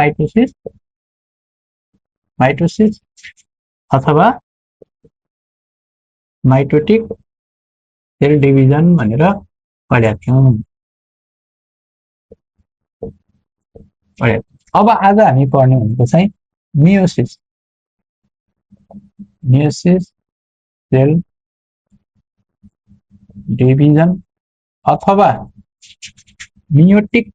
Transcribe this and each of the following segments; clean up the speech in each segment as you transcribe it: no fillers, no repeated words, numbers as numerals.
Mitosis mitosis अथवा mitotic cell division भनेर पढेका थियौं। अब आज हामी पढ्ने भनेको चाहिँ मियोसिस सेल डिभिजन अथवा मियोटिक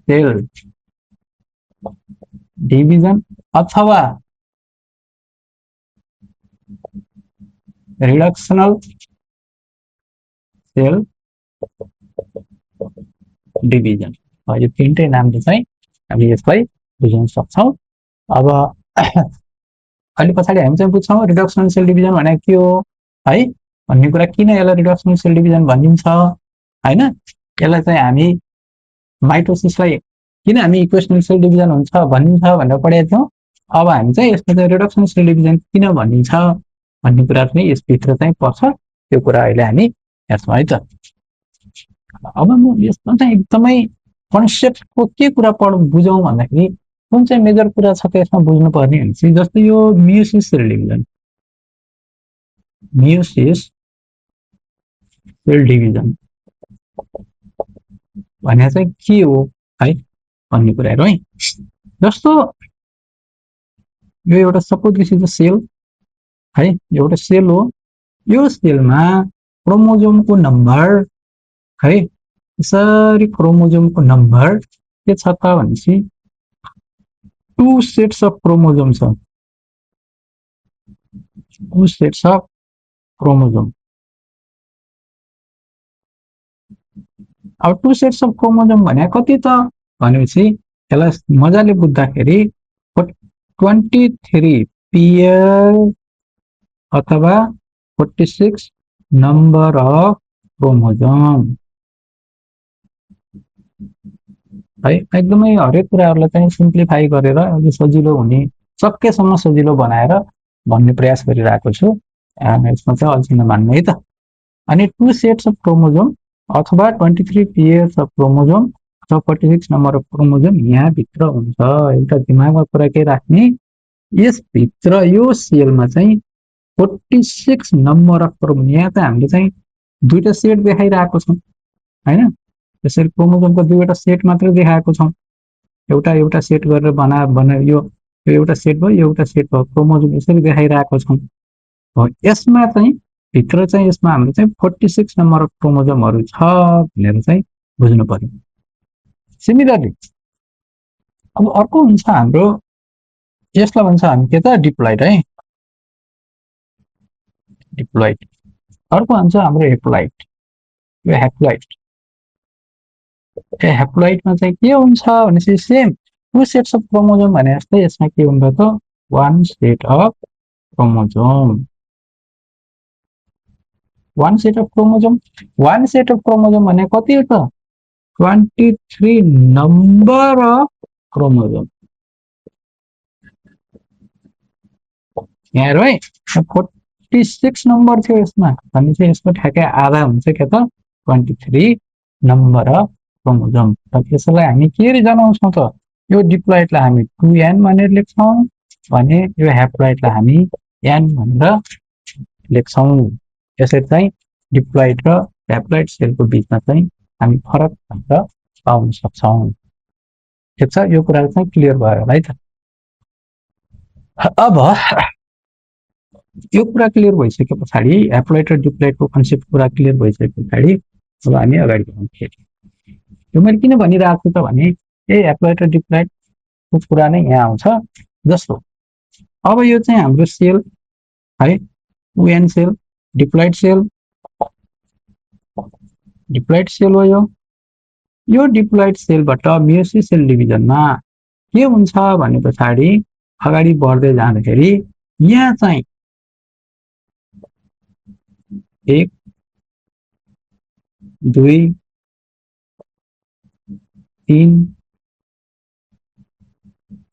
सेल डिभिजन अथवा रिडक्शनल सेल डिभिजन, यो तीनटै नामले चाहिँ हामी यसलाई बुझ्न सक्छौं। अब अहिले पछाडि हामी चाहिँ बुझ्छौं रिडक्सनल सेल डिभिजन भनेको के हो है भन्ने कुरा, किन यसलाई रिडक्सनल सेल डिभिजन भनिन्छ हैन। यसलाई चाहिँ हामी माइटोसिसलाई किन हामी इक्वेसनल सेल डिभिजन हुन्छ भनिन्छ भनेर पढेका थियौं। अब हामी चाहिँ यसमा चाहिँ रिडक्सनल सेल डिभिजन किन भनिन्छ भन्ने कुरा पनि यसभित्र चाहिँ पर्छ। त्यो कुरा अहिले हामी हेर्छौं है त। अब म यसमा चाहिँ एकदमै कन्सेप्टको के कुरा बुझौं भन्दाखेरि कुन चाहिँ मेजर कुरा छ त्यसमा बुझ्नु पर्ने हुन्छ। जस्तो यो मियोसिस सेल डिभिजन भने चाहिँ के हो है भन्ने कुराहरु है। जस्तो यो एउटा suppose this is a cell है, एउटा सेल हो। यो सेलमा क्रोमोजोमको नम्बर है, यसरी क्रोमोजोमको नम्बर के छ त भनेपछि 2 सेट्स अफ क्रोमोजोम छ। 2 सेट्स अफ क्रोमोजोम। अब 2 सेट्स अफ क्रोमोजोम भने कति त भनेपछि यसलाई मजाले बुझ्दाखेरि 23 पेयर अथवा 46 नम्बर अफ क्रोमोजोम है। एकदमै हरेक कुराहरुलाई चाहिँ सिम्प्लिफाई गरेर अलि सजिलो हुने सकेसम्म सजिलो बनाएर भन्ने प्रयास गरिरहेको छु। यसमा चाहिँ अल्छी नमान्नु है त। अनि 2 सेट्स अफ क्रोमोजोम अथवा 23 पेयर्स अफ क्रोमोजोम अथवा 46 नम्बर अफ क्रोमोजोम यहाँ भित्र हुन्छ। एउटा दिमागमा कुरा के राख्ने, यस भित्र यो सेलमा चाहिँ 46 नम्बर अफ क्रोमोजोम, यहाँ चाहिँ हामीले चाहिँ दुईटा सेट देखाइरहेको छौं हैन। त्यसरी क्रोमोजोमको दुईवटा सेट मात्र देखाएको छौं। एउटा सेट गरेर बना यो एउटा सेट भयो, एउटा सेट भयो, क्रोमोजोम यसरी देखाइरहेको छौं। हो यसमा चाहिँ भित्र चाहिँ यसमा हाम्रो चाहिँ 46 नम्बर अफ क्रोमोजोमहरु छ भनेर चाहिँ बुझ्नु पर्यो। सिमिलरली अब अर्को हुन्छ हाम्रो, यसलाई भन्छ हामी के त डिप्लोइड है, डिप्लोइड। अर्को हुन्छ हाम्रो हेप्लोइड। यो हेप्लोइड, हेप्लोइडमा चाहिँ के हुन्छ भनेपछि सेम 2 सेट्स अफ क्रोमोजोम भने जस्तै यसमा के हुन्छ त 1 set of chromosome. 1 set of chromosome, 1 set of chromosome भने कति हो त 23 नम्बर अफ क्रोमोजोम। यहाँ हेरौँ है 46 नम्बर थियो यसमा भने चाहिँ यसको ठ्याक्कै आधा हुन्छ के त 23 नम्बर अफ क्रोमोजोम। र यसलाई हामी के जनाउँछौं त, यो डिप्लोइडलाई हामी 2n भनेर लेख्छौं भने यो हेप्लोइडलाई हामी n भनेर लेख्छौं। यसरी चाहिँ डिप्लोइड र हेप्लोइड सेलको बीचमा चाहिँ हामी फरक भनेर पाउन सक्छौं। ठिक छ, यो कुरा चाहिँ क्लियर भयो होला है त। अब यो कुरा क्लियर भइसके पछाडि हेप्लोइड र डिप्लोइडको कन्सेप्ट कुरा क्लियर भइसके पछाडि अब हामी अगाडि बढ्छौं। यो मैले किन भनिरहेको छु त भने हेप्लोइड र डिप्लोइडको कुरा नै यहाँ आउँछ। जस्तो अब यो चाहिँ हाम्रो सेल है, 2n सेल डिप्लोइड सेल हो। यो डिप्लोइड सेलबाट मियोसिस सेल डिभिजनमा के हुन्छ भने पछाडि अगाडि बढ्दै जाँदाखेरि यहाँ चाहिँ 1 2 3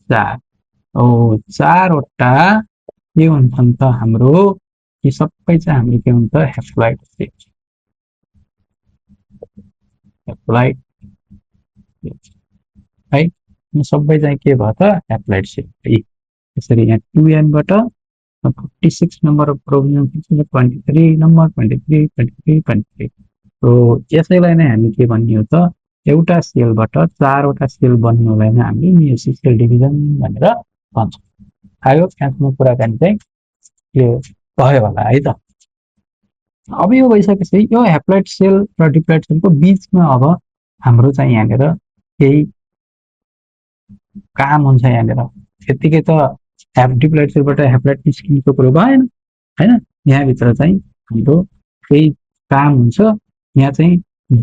4 चारवटा के हुन्छन् त हाम्रो, यी सबै चाहिँ हाम्रो के हुन्छ हेप्लोइड सेल। एप्लाइड है सबै चाहिँ के भयो त एप्लाइड सेल है त्यसरी यहाँ 2n बाट 56 number of provision 23 number 23 23 23 so यसैलाई नै हामी के भन्ने हो त एउटा सेलबाट चारवटा सेल बन्नुलाई नै हामीले मेयोसिस सेल डिभिजन भनेर भन्छौँ आयो त्यहाँसम्म कुराकानी चाहिँ यो भयो होला है त अब यो भइसकेपछि यो हेप्लोइड सेल र डिप्लोइड सेलको बीचमा अब हाम्रो चाहिँ यहाँनिर केही काम हुन्छ यहाँनिर त्यतिकै त डिप्लोइड सेलबाट हेप्लोइड निस्किनुको कुरो भएन हैन यहाँभित्र चाहिँ हाम्रो केही काम हुन्छ यहाँ चाहिँ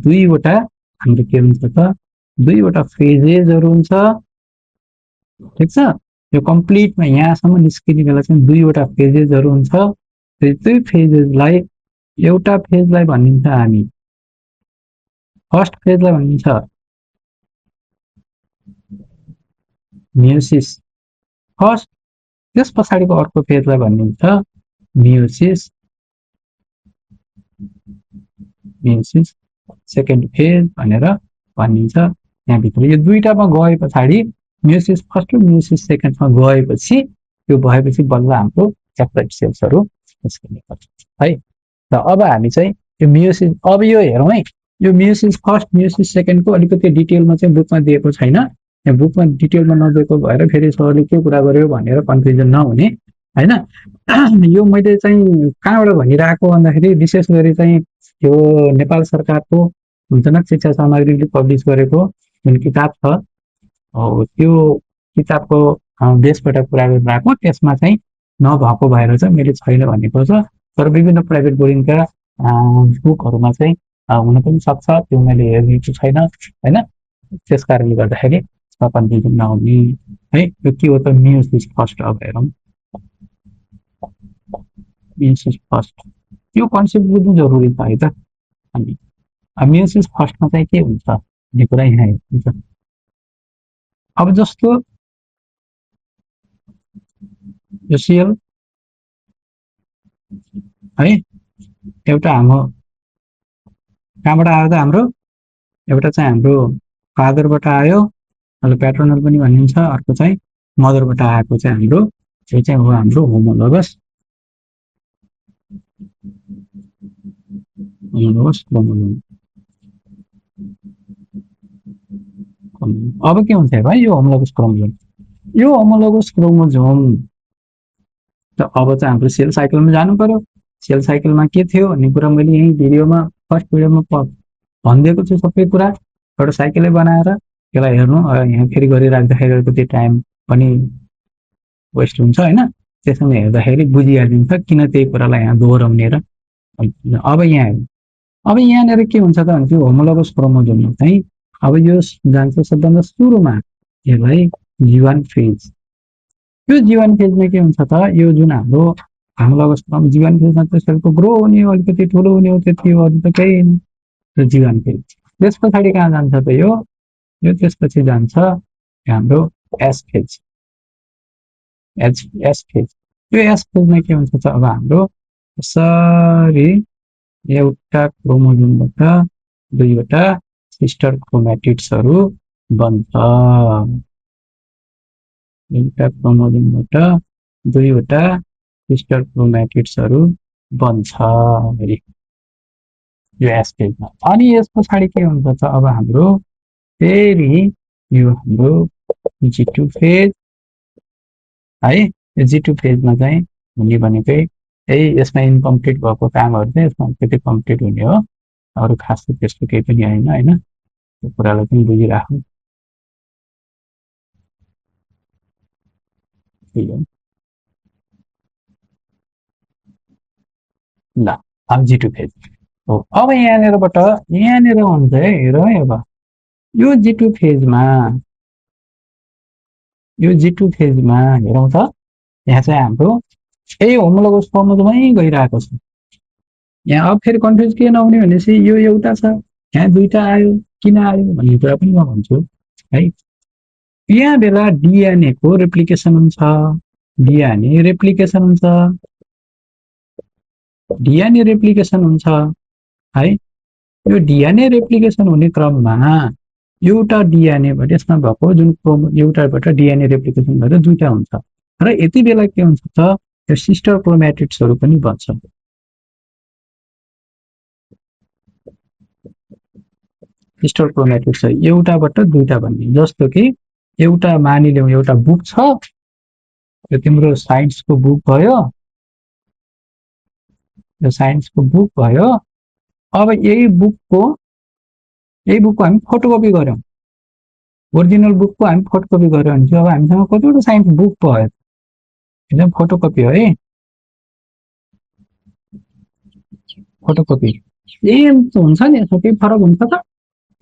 दुईवटा हाम्रो के हुन्छ त दुईवटा फेजेसहरु हुन्छ ठीक छ यो कम्प्लिटमा यहाँसम्म निस्किने बेला चाहिँ दुईवटा फेजेसहरु हुन्छ दुई फेजेसलाई एउटा फेजलाई भनिन्छ हामी फर्स्ट फेजलाई भनिन्छ मेयोसिस फर्स्ट त्यस पछाडिको अर्को फेजलाई भनिन्छ मेयोसिस मेयोसिस सेकेन्ड फेज भनेर भनिन्छ यहाँभित्र यो दुईटामा गए पछाडि मेयोसिस फर्स्ट र मेयोसिस सेकेन्डमा गएपछि यो भएपछि बल्ल हाम्रो हेप्लोइड सेल्सहरु निस्किने गर्छ है र अब हामी चाहिँ यो मेयोसिस अब यो हेरौँ है यो मेयोसिस फर्स्ट मेयोसिस सेकेन्डको अलिकति डिटेलमा चाहिँ बुकमा दिएको छैन यहाँ बुकमा डिटेलमा नदिएको भएर फेरि सरले के कुरा गर्यो भनेर कन्फ्युजन नहुने हैन यो मैले चाहिँ कहाँबाट भनिरहेको भन्दाखेरि विशेष गरी चाहिँ यो नेपाल सरकारको जनक शिक्षा सामग्रीले पब्लिस गरेको जुन किताब छ त्यो किताबको बेसबाट कुरा गरिरहेको त्यसमा चाहिँ नभएको भएर चाहिँ मैले छैन भनेको छ तर विभिन्न प्राइभेट बोर्डिङका बुकहरुमा चाहिँ हुन पनि सक्छ त्यो मैले हेरेको छैन हैन त्यसकारणले गर्दाखेरि कन्फ्युजन नहुने है यो के हो त मेयोसिस फर्स्ट अब हेरौँ मेयोसिस फर्स्ट यो कन्सेप्ट बुझ्नु जरुरी छ है त हामी मेयोसिस फर्स्टमा चाहिँ के हुन्छ भन्ने कुरा यहाँ हुन्छ अब जस्तो यो सेल है एउटा हाम्रो कहाँबाट आयो त हाम्रो एउटा चाहिँ हाम्रो फादरबाट आयो अहिले प्याटर्नल पनि भनिन्छ अर्को चाहिँ मदरबाट आएको चाहिँ हाम्रो यो चाहिँ हो हाम्रो होमोलोगस क्रोमोजोम अब के हुन्छ भाइ यो होमोलोगस क्रोमोजोम त अब चाहिँ हाम्रो सेल साइकलमा जानु पर्यो सेल साइकलमा के थियो भन्ने कुरा मैले यही भिडियोमा फर्स्ट भिडियोमा भनिदिएको छु सबै कुरा एउटा साइकलै बनाएर त्यसलाई हेर्नु यहाँ फेरि गरिराख्दाखेरि अलिकति टाइम पनि वेस्ट हुन्छ हैन त्यसमा हेर्दाखेरि बुझिहालिन्छ किन त्यही कुरालाई यहाँ दोहोऱ्याउने र अब यहाँनिर के हुन्छ त भने होमोलोगस क्रोमोजोममा चाहिँ अब यो जान्छ सबभन्दा सुरुमा यसलाई G1 फेज यो G1 फेजमा के हुन्छ त यो जुन हाम्रो होमोलोगस क्रोमोजोम G1 फेजमा त सेलको ग्रो हुने हो अलिकति ठुलो हुने हो त्यति हो अरु त केही हैन र G1 फेज त्यस पछाडी कहाँ जान्छ त यो त्यसपछि जान्छ हाम्रो S फेज S फेज यो S फेजमा के हुन्छ त अब हाम्रो यसरी एउटा क्रोमोजोमबाट दुईवटा सिस्टर क्रोमेटिड्सहरु बन्छ एउटा क्रोमोजोमबाट दुईवटा सिस्टर क्रोमेटिड्सहरु बन्छ यो S फेजमा अनि यस पछाडी के हुन्छ त अब हाम्रो फेरि यो हाम्रो G2 फेज है G2 फेजमा चाहिँ हुने भनेकै यसमा इन्कम्प्लिट भएको कामहरु चाहिँ यसमा फेरि कम्प्लिट हुने हो अरु खास त्यस्तो केही पनि हैन यो कुरालाई पनि बुझिराखौं ल अब G2 फेज हो अब यहाँनिर हुन्छ हेर है अब यो G2 फेजमा हेरौं त यहाँ चाहिँ हाम्रो यही होमोलोगस क्रोमोजोमै गइरहेको छ यहाँ अब फेरि कन्फ्युज के नहुने भनेपछि यो एउटा छ यहाँ दुईटा आयो किन आयो भन्ने कुरा पनि म भन्छु है यहाँ बेला डीएनए को रेप्लिकेसन हुन्छ डीएनए रेप्लिकेसन हुन्छ है यो डिएनए रेप्लिकेसन हुने क्रममा एउटा डिएनए बाट यसमा भएको जुन एउटाबाट डिएनए रेप्लिकेसन गरेर दुईटा हुन्छ र यति बेला के हुन्छ त यो सिस्टर क्रोमेटिड्सहरु पनि बन्छ सिस्टर क्रोमेटिड्स एउटाबाट दुईटा भन्ने जस्तो कि एउटा मानिलियौं एउटा बुक छ यो तिम्रो साइन्सको बुक भयो यो साइन्सको बुक भयो अब यही बुकको हामी फोटोकपी गर्यौं ओरिजिनल बुकको हामी फोटोकपी गर्यौं भने अब हामीसँग कतिवटा साइन्स बुक भयो एकदम फोटोकपी हो है फोटोकपी सेम हुन्छ नि यसमा केही फरक हुन्छ त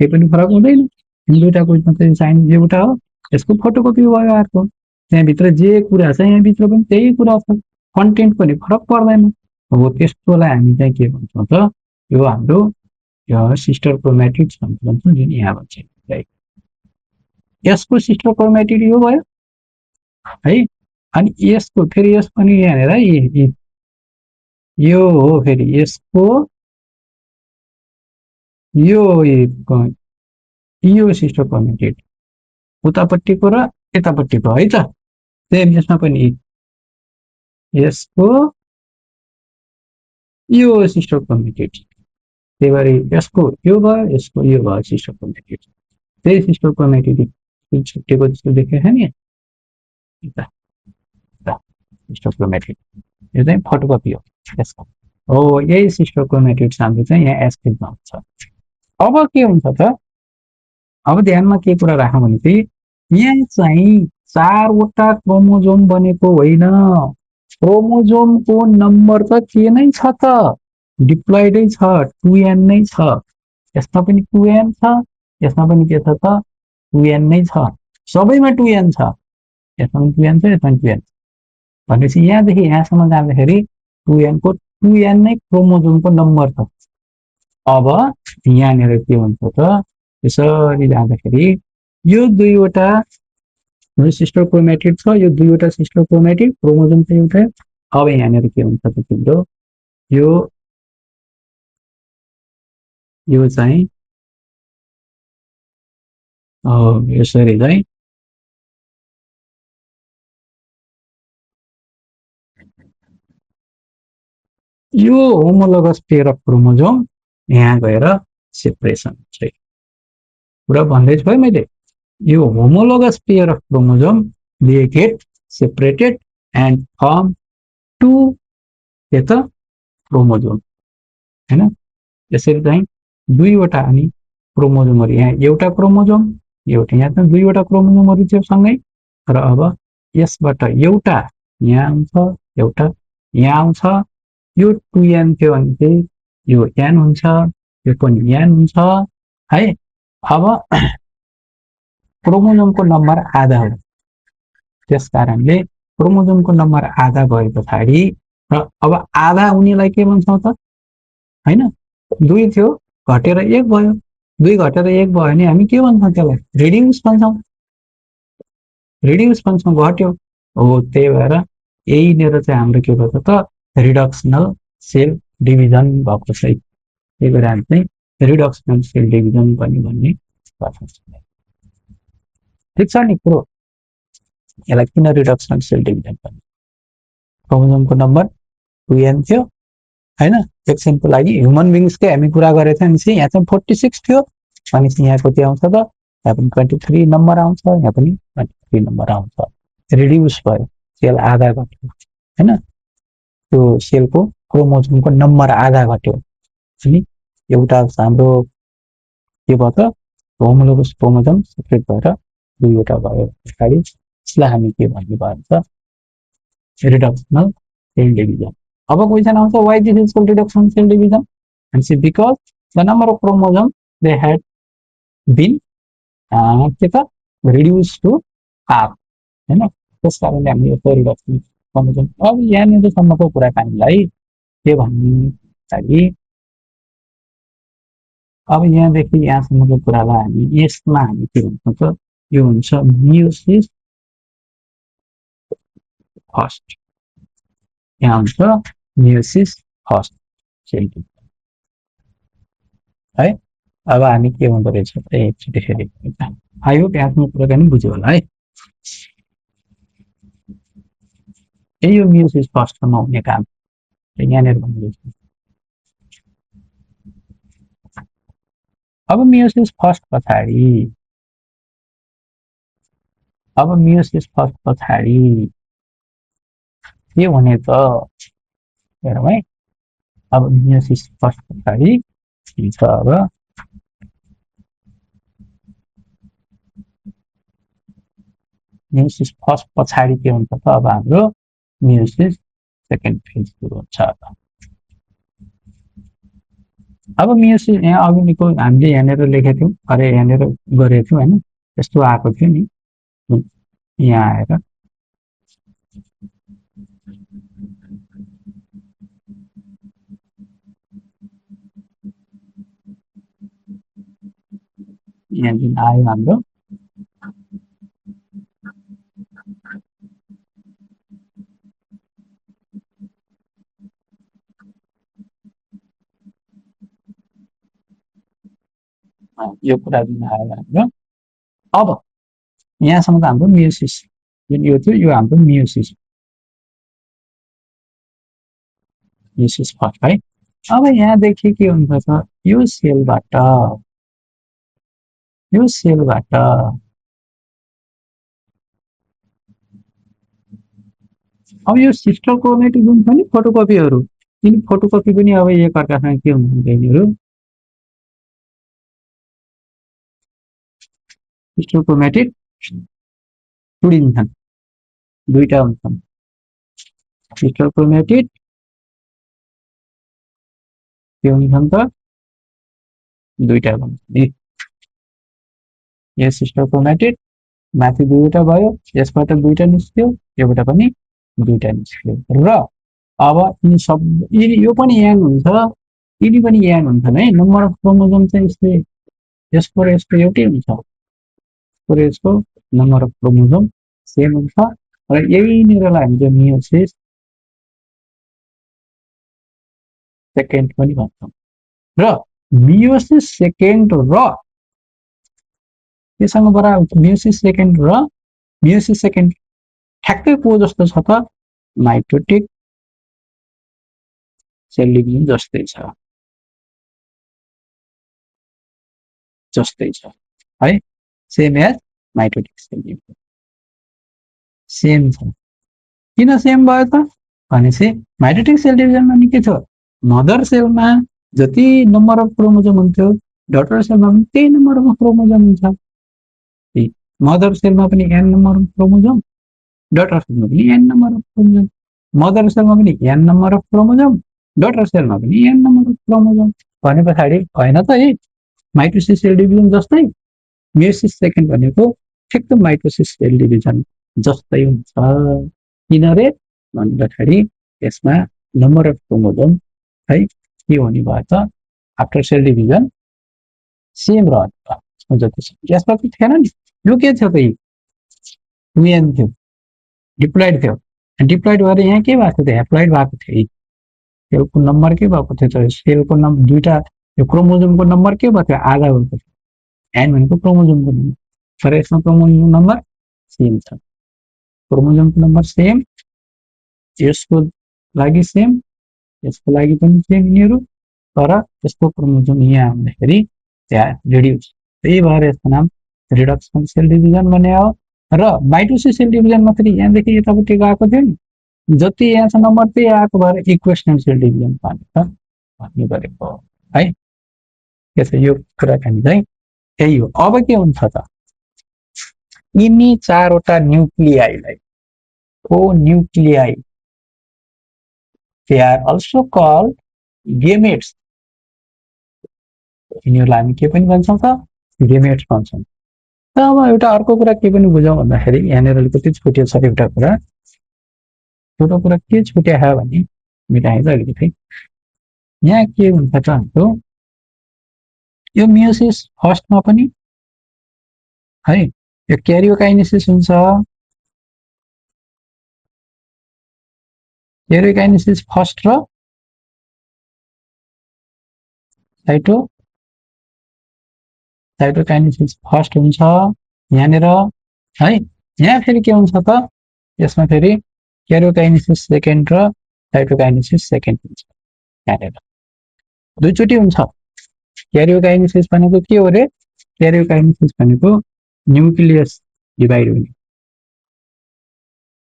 केही पनि फरक हुँदैन दुईटाको मात्रै साइन्स एउटा हो यसको फोटोकपी भयो अर्को त्यहाँभित्र जे कुरा छ यहाँभित्र पनि त्यही कुरा छ कन्टेन्ट पनि फरक पर्दैन हो त्यसकोलाई हामी चाहिँ के भन्छौँ त यो हाम्रो सिस्टर क्रोमेटिड्स भन्छौँ जुन यहाँ भन्छ यसको सिस्टर क्रोमेटिड यो भयो है अनि यसको फेरि यस पनि यहाँनिर यो हो फेरि यसको यो सिस्टर क्रोमेटिड उतापट्टिको र यतापट्टिको है त सेम यसमा पनि यसको यो सिस्टर क्रोमेटिड त्यही भएर यसको यो भयो सिस्टर क्रोमेटिड त्यही सिस्टर क्रोमेटिड छुट्टिएको जस्तो देखेको छ नि सिस्टर क्रोमेटिड यो चाहिँ फोटोकपी हो यसको हो यही सिस्टर क्रोमेटिड हाम्रो चाहिँ यहाँ एस्क्रिप्टमा हुन्छ अब के हुन्छ त अब ध्यानमा के कुरा राखौँ भने चाहिँ यहाँ चाहिँ चारवटा क्रोमोजोम बनेको होइन क्रोमोजोमको नम्बर त के नै छ त डिप्लोइडै छ 2n नै छ यसमा पनि 2n छ यसमा पनि के छ त 2n नै छ सबैमा 2n छ यसमा पनि 2n छ यसमा पनि 2n भनेपछि यहाँदेखि यहाँसम्म जाँदाखेरि 2n को 2n नै क्रोमोजोमको नम्बर छ अब यहाँनिर के हुन्छ त यसरी जाँदाखेरि यो दुईवटा सिस्टर क्रोमेटिड छ यो दुईवटा सिस्टर क्रोमेटिड क्रोमोजोम चाहिँ एउटै अब यहाँनिर के हुन्छ त तिम्रो यो चाहिँ यसरी चाहिँ यो होमोलोगस पेयर अफ क्रोमोजोम यहाँ गएर सेपरेसन हुन्छ कुरा भन्दैछु है मैले यो homologous pair of chromosome they get separated and form two chromosome हैन यसरी चाहिँ दुईवटा अनि क्रोमोजोमहरु यहाँ एउटा क्रोमोजोम एउटा यहाँ चाहिँ दुईवटा क्रोमोजोमहरु थियो सँगै र अब यसबाट एउटा यहाँ आउँछ एउटा यहाँ आउँछ यो 2n थियो भने चाहिँ यो n हुन्छ यो पनि n हुन्छ है अब क्रोमोजोमको नम्बर आधा हो त्यसकारणले क्रोमोजोमको नम्बर आधा भए पछाडी र अब आधा उनीलाई के भन्छौं त हैन 2 थियो घटेर 1 भयो 2 घटेर 1 भयो भने हामी के भन्छौं त्यसलाई रिड्युस भन्छौं घट्यो हो त्यही भएर यही नेर चाहिँ हाम्रो के भन्छ त रिडक्सनल सेल डिभिजन भएको छ त्यही भएर हामी चाहिँ रिडक्सनल सेल डिभिजन पनि भन्ने गर्छौं ठीक छ नि कुरो यसलाई किन रिडक्सनल सेल डिभिजन भन्ने क्रोमोजोमको नम्बर 2n थियो हैन एकछिनको लागि ह्युमन बिङ्सकै हामी कुरा गरेथ्यौं नि यहाँ चाहिँ 46 थियो अनि यहाँ कति आउँछ त यहाँ पनि 23 नम्बर आउँछ यहाँ पनि 23 नम्बर आउँछ रिड्युस भयो सेल आधा घट्यो हैन त्यो सेलको क्रोमोजोमको नम्बर आधा घट्यो अनि एउटा हाम्रो के भयो त होमोलोगस क्रोमोजोम सेपरेट भएर दुईवटा भयो त्यसैले यसलाई हामी के भन्ने भन्छ रिडक्सनल सेल डिभिजन अब क्वेशन आउँछ why this is called reduction cell division and see because the number of chromosomes they had been reduced to half हैन त्यसकारणले हामी यो रिडक्सन क्रोमोजोम अब यहाँनिर सम्मको कुराकानीलाई के भन्ने लागि अब यहाँदेखि यहाँसम्मको कुरालाई हामी यसमा हामी के भन्छौं त यो हुन्छ मियोसिस फर्स्ट यहाँ हुन्छ मियोसिस फर्स्ट सेल है। अब हामी के हुँदो रहेछ एकचोटि फेरि आई होप आफ्नो कुराकानी बुझ्यो होला है। यही हो म्युजिक फर्स्टमा हुने काम यहाँनिर भन्दैछु। अब म्युजिक फर्स्ट पछाडि के भने त हेरौँ है। अब म्युजिक फर्स्ट पछाडि छ। अब म्युजिक फर्स्ट पछाडि के हुन्छ त अब हाम्रो म्युजिक सेकेन्ड फेज सुरु हुन्छ। अब म्युजिक यहाँ अघिको हामीले यहाँनिर लेखेको थियौँ, अरे यहाँनिर गरेको थियौँ होइन, यस्तो आएको थियो नि यहाँ आएर यहाँ जुन आयो हाम्रो यो कुरा जुन आयो हाम्रो। अब यहाँसम्म त हाम्रो म्युजिक जुन यो थियो यो हाम्रो म्युजिक फर्स्ट है। अब यहाँदेखि के हुन्छ त यो सेलबाट अब यो सिस्टर कोअर्डिनेट जुन छ नि फोटोकपीहरू, यिनी फोटोकपी पनि अब एक अर्कासँग के हुन्छ यिनीहरू सिस्टर कोअर्डिनेट जोडिन्छन्, दुईटा हुन्छन् सिस्टर कोअर्डिनेट के हुन्छन् त दुईटा हुन्छन्। यो सिस्टर कोअर्डिनेट माथि दुईवटा भयो, यसबाट दुईटा निस्क्यो, योबाट पनि दुईटा निस्क्यो र अब यिनी सब यो पनि याङ हुन्छ, यिनी पनि याङ हुन्छन् है। नम्बर अफ क्रोमोजोम चाहिँ यसले यसको र यसको एउटै हुन्छ र यसको नम्बर अफ क्रोमोजोम सेम हुन्छ र यहीँनिरलाई हामीले मियोसिस सेकेन्ड पनि भन्छौँ र मियोसिस सेकेन्ड र केसँग बराबर मियोसिस सेकेन्ड ठ्याक्कै को जस्तो छ त माइटोटिक सेल डिभिजन जस्तै छ है, same as mitotic cell division same छ। किन सेम भयो त भनेपछि माइटोटिक सेल डिभिजनमा नि के छ, मदर सेलमा जति नम्बर अफ क्रोमोजोम हुन्थ्यो डटर सेलमा पनि त्यही नम्बर अफ क्रोमोजोम हुन्छ। मदर सेलमा पनि n number of chromosome, daughter सेलमा पनि n number of chromosome, mother सेलमा पनि n number of chromosome, daughter सेलमा पनि एन नम्बर अफ क्रोमोजोम भने पछाडि होइन त है माइटोसिस सेल डिभिजन जस्तै मियोसिस सेकेन्ड भनेको ठिक्क माइटोसिस सेल डिभिजन जस्तै हुन्छ। किन रे भन्दाखेरि यसमा नम्बर अफ क्रोमोजोम है के हुने भयो त आफ्टर सेल डिभिजन सेम रहन्छ जति छ। यसमा के थिएन नि, यो के थियो त युएन थियो, डिप्लोइड थियो, डिप्लोइड भएर यहाँ के भएको थियो हेप्लोइड भएको थियो। सेलको नम्बर के भएको थियो त सेलको नम्बर दुईटा यो क्रोमोजोमको नम्बर के भएको थियो आधा भएको थियो, एन भनेको क्रोमोजोमको नम्बर तर यसमा क्रोमोजोमको नम्बर सेम छ, क्रोमोजोमको नम्बर सेम, यसको लागि सेम, यसको लागि पनि सेम यिनीहरू, तर यसको क्रोमोजोम यहाँ आउँदाखेरि त्यहाँ रिड्युस, त्यही भएर यसको नाम रिडक्सन सेल डिभिजन भन्ने हो। र माइटोसिस सेल डिभिजनमा फेरि यहाँदेखि यतापट्टि गएको थियो नि जति यहाँ छ नम्बर त्यही आएको भएर इक्वेसनल सेल डिभिजन भन्ने गरेको हो है। त्यसो यो कुराकानी चाहिँ यही हो। अब के हुन्छ त यिनी चारवटा न्युक्लियाईलाई nuclei they are also called gametes, यिनीहरूलाई हामी के पनि भन्छौँ त गेमेट्स भन्छौँ। अब एउटा अर्को कुरा के पनि बुझौँ भन्दाखेरि यहाँनिर अलिकति छुट्यो छ एउटा कुरा, छोटो कुरा के छुट्या है भने मिलाएर अलिकति यहाँ के हुन्छ त हाम्रो यो मियोसिस फर्स्टमा पनि है यो क्यारियोकाइनेसिस हुन्छ, क्यारियोकाइनेसिस फर्स्ट र साइटो साइटोकाइनेसिस फर्स्ट हुन्छ यहाँनिर है। यहाँ फेरि के हुन्छ त यसमा फेरि क्यारियोकाइनेसिस सेकेन्ड र साइटोकाइनेसिस सेकेन्ड हुन्छ यहाँनिर दुईचोटि हुन्छ। क्यारियोकाइनेसिस भनेको के हो रे? क्यारियोकाइनेसिस भनेको न्युक्लियस डिभाइड हुने,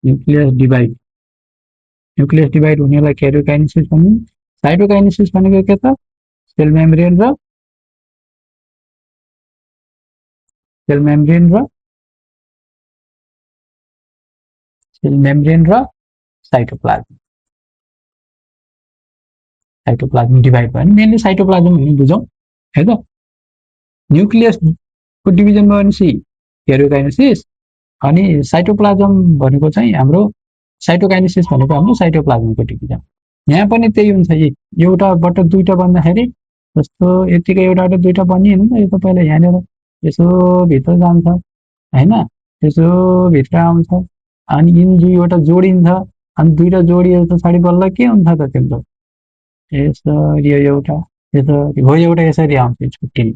न्युक्लियस डिभाइड हुनेलाई क्यारियोकाइनेसिस भनिन्छ। साइटोकाइनेसिस भनेको के त? सेल मेम्ब्रेन र साइटोप्लाज्म डिभाइड भयो भने मेनली साइटोप्लाज्म भन्ने बुझौँ है त। न्युक्लियसको डिभिजन भयो भनेपछि क्यारियोकाइनेसिस, अनि साइटोप्लाज्म भनेको चाहिँ हाम्रो साइटोकाइनेसिस भनेको हाम्रो साइटोप्लाज्मको डिभिजन। यहाँ पनि त्यही हुन्छ, एउटाबाट दुईटा बन्दाखेरि जस्तो यतिकै एउटाबाट दुईटा बनिएन नि त, यो त पहिला यहाँनिर यसो भित्र जान्छ हैन, यसो भित्र आउँछ अनि यिन दुईवटा जोडिन्छ अनि दुईटा जोडिए पछाडि बल्ल के हुन्छ त तिम्रो यसरी एउटा यसरी हो, एउटा यसरी आउँछ छुट्टिने।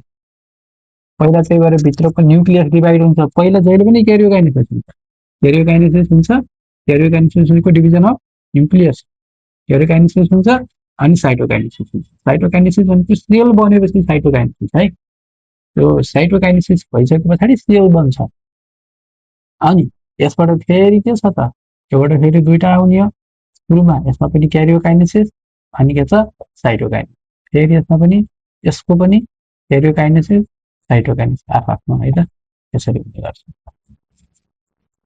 पहिला त्यही भएर भित्रको न्युक्लियस डिभाइड हुन्छ, पहिला जहिले पनि क्यारियोकाइनेसिस हुन्छ। क्यारियोकाइनेसिसको डिभिजन अफ न्युक्लियस, क्यारियोकाइनेसिस हुन्छ अनि साइटोकाइनेसिस हुन्छ। साइटोकाइनेसिस भनेको सेल बनेपछि साइटोकाइनेसिस है। त्यो साइटोकाइनेसिस भइसके पछाडि सेल बन्छ अनि यसबाट फेरि के छ त, योबाट फेरि दुईटा आउने हो सुरुमा, यसमा पनि क्यारियोकाइनेसिस अनि के छ साइटोकाइनेसिस, फेरि यसमा पनि यसको पनि क्यारियोकाइनेसिस साइटोकाइनेसिस आफ्नो है त, यसरी हुने गर्छ।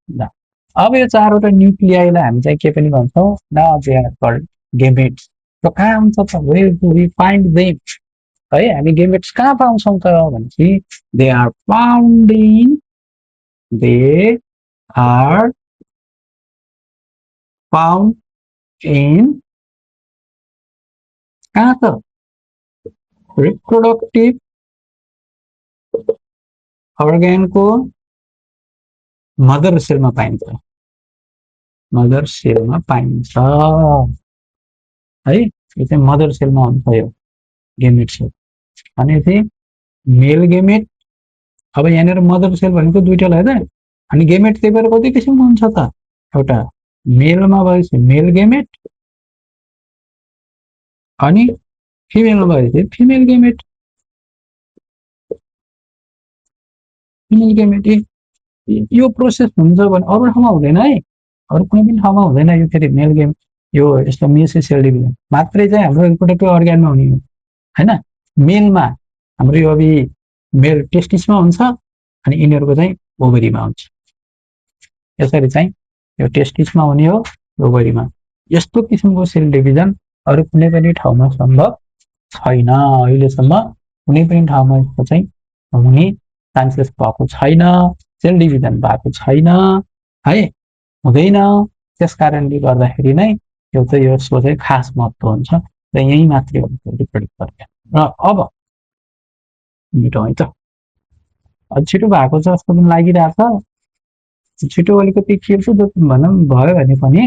ल अब यो चारवटा न्युक्लियाइलाई हामी चाहिँ के पनि भन्छौँ, now they are called gametes. र कहाँ हुन्छ त, where do we find them है, हामी गेमेट्स कहाँ पाउँछौँ त भनेपछि दे आर फाउन्ड इन कहाँ त रिप्रोडक्टिभ अर्ग्यानको मदर सेलमा पाइन्छ, मदर सेलमा पाइन्छ है। यो चाहिँ मदर सेलमा हुन्छ यो गेमेट सेल। भनेपछि मेल गेमेट, अब यहाँनिर मदर सेल भनेको दुईटा है त, अनि गेमेट त्यही भएर कति किसिमको हुन्छ त, एउटा मेलमा भएपछि मेल गेमेट अनि फिमेलमा भएपछि फिमेल गेमेट। यो प्रोसेस हुन्छ भने अरू ठाउँमा हुँदैन है, अरू कुनै पनि ठाउँमा हुँदैन यो फेरि मेल गेम, यो यस्तो मेसिस सेल डिभिजन मात्रै चाहिँ हाम्रो रिप्रोडक्टिभ अर्ग्यानमा हुने हो हैन। मेलमा हाम्रो यो अबि मेल टेस्टिसमा हुन्छ अनि यिनीहरूको चाहिँ ओभरीमा हुन्छ। यसरी चाहिँ यो टेस्टिसमा हुने हो, ओभरीमा। यस्तो किसिमको सेल डिभिजन अरू कुनै पनि ठाउँमा सम्भव छैन, अहिलेसम्म कुनै पनि ठाउँमा यस्तो चाहिँ हुने चान्सेस भएको छैन, सेल डिभिजन भएको छैन है, हुँदैन। त्यस कारणले गर्दाखेरि नै यो चाहिँ यसको चाहिँ खास महत्त्व हुन्छ र यही मात्रै हुन्छ रिप्रोडक्टिभ अर्ग्यान। र अब मिटौँ है त, छिटो भएको छ जस्तो पनि लागिरहेछ, छिटो अलिकति के छ भनौँ भयो भने पनि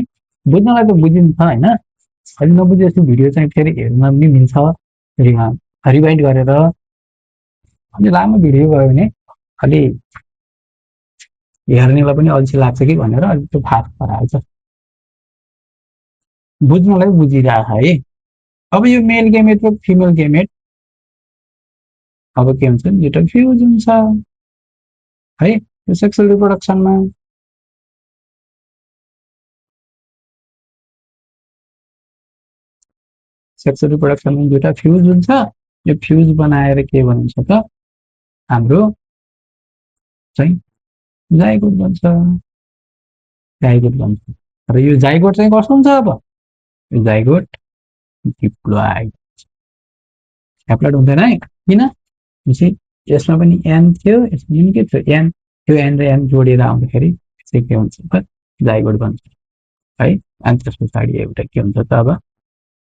बुझ्नलाई त बुझिन्छ होइन। अहिले नबुझेपछि भिडियो चाहिँ फेरि हेर्न पनि मिल्छ, रिवाइन्ड गरेर। अनि लामो भिडियो भयो भने अलि हेर्नेलाई पनि अल्छी लाग्छ कि भनेर अलिक त्यो फास्ट गराएको छ, बुझ्नलाई बुझिरहेको है। अब यो मेल गेमेट र फिमेल गेमेट अब के हुन्छ, दुईटा फ्युज हुन्छ है यो सेक्सुअल रिप्रोडक्सनमा। सेक्सुअल रिप्रोडक्सनमा दुईटा फ्युज हुन्छ, यो फ्युज बनाएर के भन्छ त हाम्रो चाहिँ जाइगोट बन्छ, जाइगोट बन्छ। र यो जाइगोट चाहिँ कस्तो हुन्छ, अब यो जाइगोट डिप्लोइड, ह्याप्लोइड हुँदैन है। किन भनेपछि यसमा पनि एन थियो, यसमा पनि के थियो एन, त्यो एन र एन जोडेर आउँदाखेरि चाहिँ के हुन्छ त जाइगोट बन्छ है। अनि त्यस पछाडि एउटा के हुन्छ त अब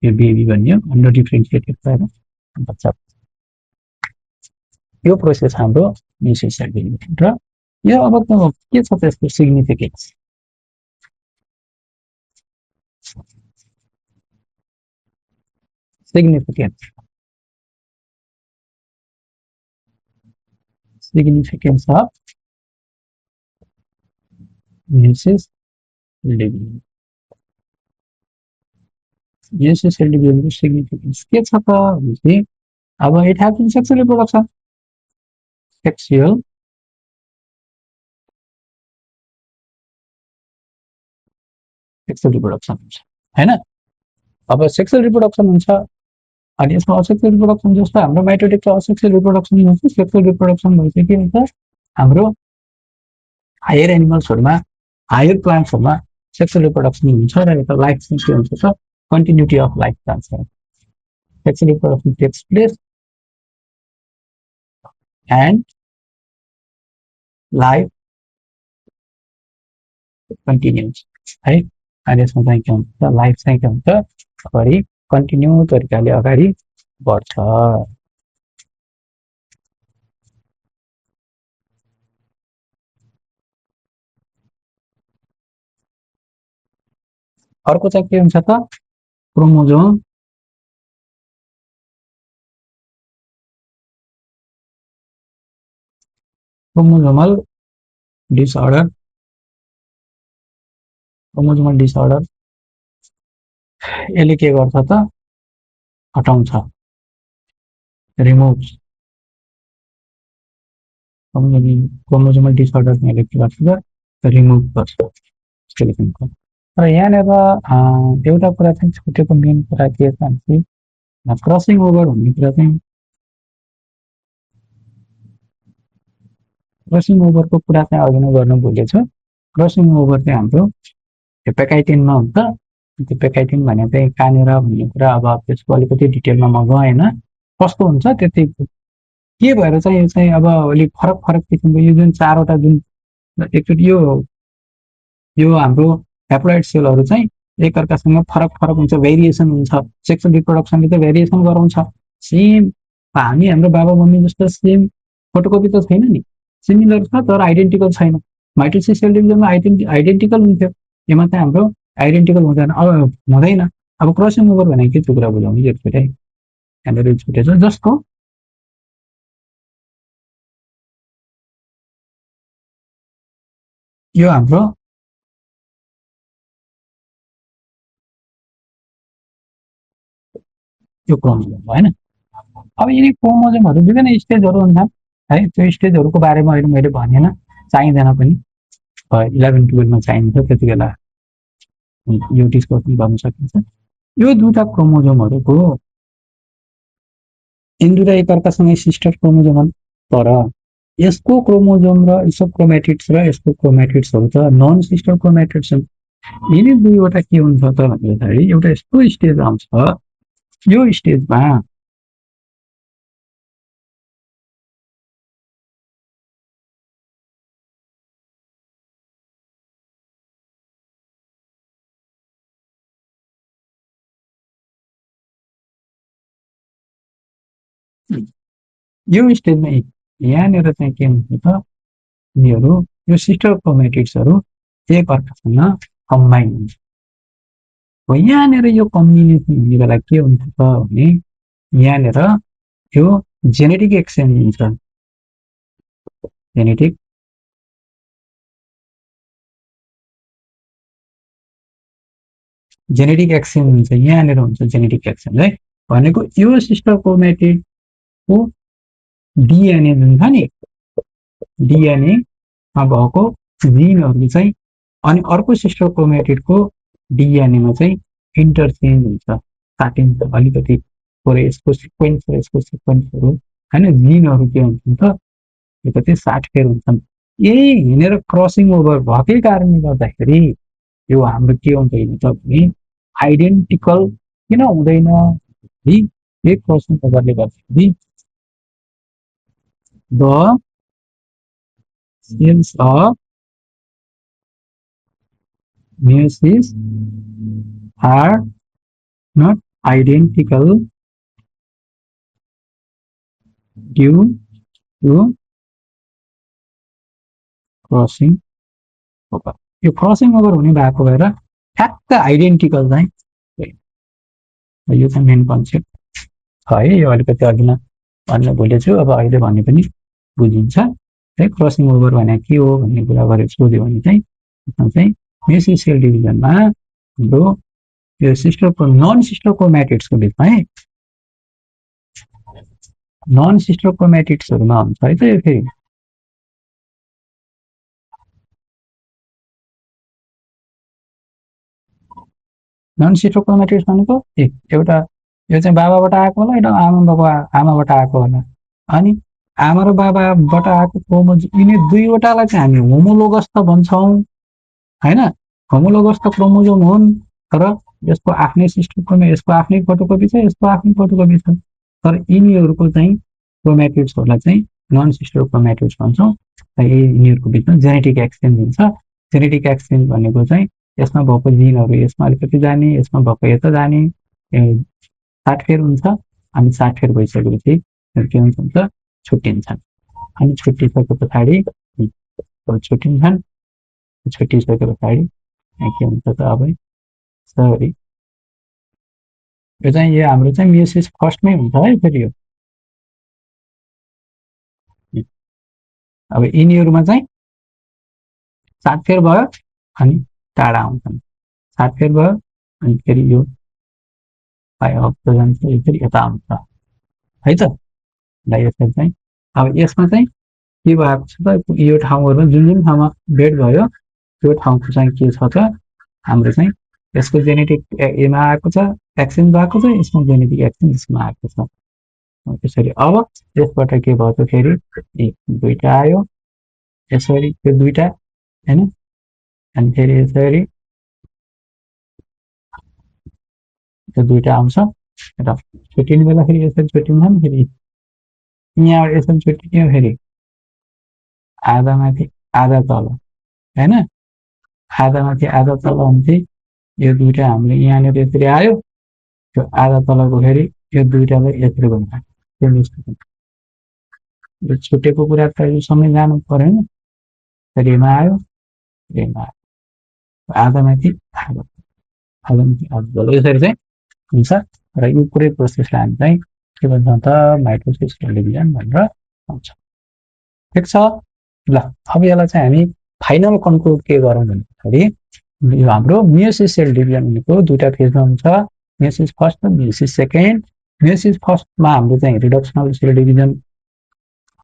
यो बेबी बन्यो, अन्डर डिफ्रेन्सिएटेड भएर बच्चा। यो प्रोसेस हाम्रो मेसिस सेल डिभिजन। र यो अब के छ त्यसको significance, significance of meiosis cell division. Meiosis cell division को significance के छ त भनेपछि अब it happens sexual reproduction. Sexual reproduction हुन्छ हैन अब सेक्सुअल रिप्रोडक्सन हुन्छ अनि यसमा असेक्सुअल रिप्रोडक्सन जस्तो हाम्रो माइटोटिक असेक्सुअल रिप्रोडक्सन हुन्छ सेक्सुअल रिप्रोडक्सन भएपछि के हुन्छ हाम्रो हायर एनिमल्सहरुमा हायर प्लान्ट्सहरुमा सेक्सुअल रिप्रोडक्सन हुन्छ र यो लाइफ चाहिँ के हुन्छ त कन्टिन्युटी अफ लाइफ जान्छ sexual reproduction takes place and life continues है अनि यसमा चाहिँ के हुन्छ लाइफ चाहिँ के हुन्छ अगाडि कन्टिन्यू तरिकाले अगाडि बढ्छ अर्को चाहिँ के हुन्छ त क्रोमोजोमल डिसअर्डर यसले के गर्छ त हटाउँछ रिमुभ्स क्रोमोजोमल डिसअर्डर यसले के गर्छ त रिमुभ गर्छ स्केलेटनको र यहाँनेर एउटा कुरा चाहिँ छुटेको मेन कुरा के छ भने क्रसिङ ओभर भन्ने कुरा चाहिँ क्रसिङ ओभरको कुरा चाहिँ अघि नै गर्न भुलेछु क्रसिङ ओभर चाहिँ हाम्रो पेकाइटिनमा हुन्छ त्यो पेकाइटिन भने चाहिँ कहाँनेर भन्ने कुरा अब त्यसको अलिकति डिटेलमा म गएन कस्तो हुन्छ त्यति के भएर चाहिँ यो चाहिँ अब अलिक फरक फरक किसिमको यो जुन चारवटा जुन एकचोटि यो हाम्रो ह्याप्लोइड सेलहरू चाहिँ एकअर्कासँग फरक फरक हुन्छ भेरिएसन हुन्छ सेक्सुअल रिप्रोडक्सनले त भेरिएसन गराउँछ सेम हामी हाम्रो बाबा मम्मी जस्तो सेम फोटोकपी त छैन नि सिमिलर छ तर आइडेन्टिकल छैन माइटोसिस सेल डिभिजनमा आइडेन्टिकल हुन्थ्यो यसमा चाहिँ हाम्रो आइडेन्टिकल हुँदैन अब क्रसिङ ओभर भनेको के कुरा बुझाउने यो छुट्टै यहाँनिर छुटेछ जस्तो यो हाम्रो यो क्रोमोजोम हैन अब यिनी क्रोमोजोमहरु विभिन्न स्टेजहरु हुन्छन् है त्यो स्टेजहरुको बारेमा अहिले मैले भनेन चाहिँदैन पनि 11 12 मा चाहिन्छ त्यतिबेला यो डिस्कसन गर्न सकिन्छ यो दुईटा क्रोमोजोमहरुको इन्डुरा एकअर्कासँग सिस्टर क्रोमोजोम हुन् तर यसको क्रोमोजोम र यसको क्रोमेटिड्स र यसको क्रोमेटिड्सहरु त नन सिस्टर क्रोमेटिड्स हुन् यिनी दुईवटा के हुन्छ त भन्दाखेरि एउटा यस्तो स्टेज आउँछ यो स्टेजमा यो स्टेजमा यहाँनिर चाहिँ के हुन्छ त यिनीहरू यो सिस्टर क्रोमेटिड्सहरु एक अर्कासँग कम्बाइन हुन्छ हो यहाँनिर यो कम्बिनेसन हुने बेला के हुन्छ त भने यहाँनिर यो जेनेटिक एक्सचेन्ज हुन्छ जेनेटिक एक्सचेन्ज हुन्छ यहाँनिर हुन्छ जेनेटिक एक्सचेन्ज है भनेको यो सिस्टर क्रोमेटिड को डीएनए जुन छ नि डीएनए मा भएको जिनहरु चाहिँ अनि अर्को सिस्टर क्रोमेटिड को डीएनए मा चाहिँ इन्टरचेन्ज हुन्छ काटिन्छ अलिकति थोरै यसको सिक्वेन्स र यसको सिक्वेन्सहरु हैन जिनहरु के हुन्छन् त यो कति 60 फेर हुन्छन् यही हिनेर क्रसिङ ओभर भएकै कारणले गर्दाखेरि यो हाम्रो के हुँदैन त भने आइडेन्टिकल किन हुँदैन है यो क्रसिङ ओभरले गर्दाखेरि the cells of meiosis are not identical due to crossing over. यो क्रसिङ ओभर हुने भएको भएर ठ्याक्क आइडेन्टिकल चाहिँ यो चाहिँ मेन कन्सेप्ट है यो अलिकति अघि नै भन्न भुलेछु अब अहिले भने पनि बुझिन्छ है क्रसिङ ओभर भने के हो भन्ने कुरा गरेर सोध्यो भने चाहिँ यसमा चाहिँ मेयोसिस सेल डिभिजनमा हाम्रो यो सिस्टर नन सिस्टर क्रोमेटिड्सको बिचमा है नन सिस्टर क्रोमेटिड्सहरुमा हुन्छ है त यो फेरि नन सिस्टर क्रोमेटिड्स भनेको एउटा यो चाहिँ बाबाबाट आएको होला एउटा आमाबाट आएको होला अनि आमा र बाबाबाट आएको क्रोमोजोम यिनी दुईवटालाई चाहिँ हामी होमोलोगस त भन्छौं हैन होमोलोगस त क्रोमोजोम हुन् तर यसको आफ्नै सिस्टर क्रोमेटिड्स यसको आफ्नै फोटोकपी छ यसको आफ्नै फोटोकपी छ तर यिनीहरुको चाहिँ क्रोमेटिड्सहरुलाई चाहिँ नन सिस्टर क्रोमेटिड्स भन्छौं र यिनीहरुको बिचमा जेनेटिक एक्सचेन्ज हुन्छ जेनेटिक एक्सचेन्ज भनेको चाहिँ यसमा भएको जिनहरु यसमा अलिकति जाने यसमा भएको यता जाने साटफेर हुन्छ अनि साटफेर भइसकेपछि के हुन्छ छुट्टिन्छन् अनि छुट्टिसके पछाडी छुट्टिन्छन् छुट्टिसके पछाडी के हुन्छ त अब सरी यो चाहिँ यो हाम्रो चाहिँ मेयोसिस फर्स्टमै हुन्छ है फेरि यो अब यिनीहरुमा चाहिँ साटफेर भयो अनि टाढा आउँछन् साटफेर भयो अनि फेरि यो पाइ अफ जान्छ यो फेरि यता आउँछ है त ल यसरी चाहिँ अब यसमा चाहिँ के भएको छ त यो ठाउँहरुमा जुन जुन ठाउँमा बेड भयो त्यो ठाउँको चाहिँ के छ त हाम्रो चाहिँ यसको जेनेटिक एमा आएको छ एक्सचेन्ज भएको छ यसमा जेनेटिक एक्सचेन्ज यसमा आएको छ त्यसरी अब यसबाट के भयो त फेरि दुईटा आयो यसरी यो दुईटा हैन अनि फेरि यसरी यो दुईटा आउँछ र छुट्टिने बेला फेरि यसरी छुट्टिन्छ नि फेरि यहाँबाट यसरी छुट्टियो फेरि आधा माथि आधा तल हैन आधा माथि आधा तल हुन्छ यो दुईटा हामीले यहाँनिर यसरी आयो त्यो आधा तलको फेरि यो दुईटालाई यसरी भन्छ यो छुटेको कुरा त यो सँगै जानु पर्यो हैन फेरिमा आयो फेरिमा आधा माथि आधा माथि आधा यसरी चाहिँ हुन्छ र यो पुरै प्रोसेसलाई हामी चाहिँ के भन्छौँ त माइटोसिस सेल डिभिजन भनेर भन्छ ठिक छ ल अब यसलाई चाहिँ हामी फाइनल कन्क्लुड के गरौँ भन्दाखेरि यो हाम्रो मेयोसिस सेल डिभिजन भनेको दुईटा फेजमा हुन्छ मेयोसिस फर्स्ट र मेयोसिस सेकेन्ड मेयोसिस फर्स्टमा हाम्रो चाहिँ रिडक्सनल सेल डिभिजन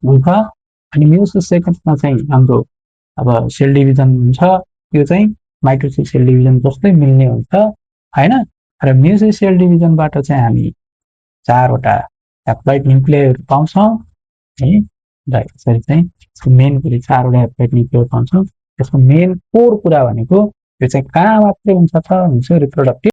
हुन्छ अनि मेयोसिस सेकेन्डमा चाहिँ हाम्रो अब सेल डिभिजन हुन्छ यो चाहिँ माइटोसिस सेल डिभिजन जस्तै मिल्ने हुन्छ हैन र मेयोसिस सेल डिभिजनबाट चाहिँ हामी चारवटा हेप्लोइड न्यूक्लियस पाउँछौं है र यसरी चाहिँ मेन कुरा चारवटा हेप्लोइड न्यूक्लियस पाउँछौं त्यसको मेन कोर कुरा भनेको यो चाहिँ कहाँ मात्रै हुन्छ त भन्छ रिप्रोडक्टिभ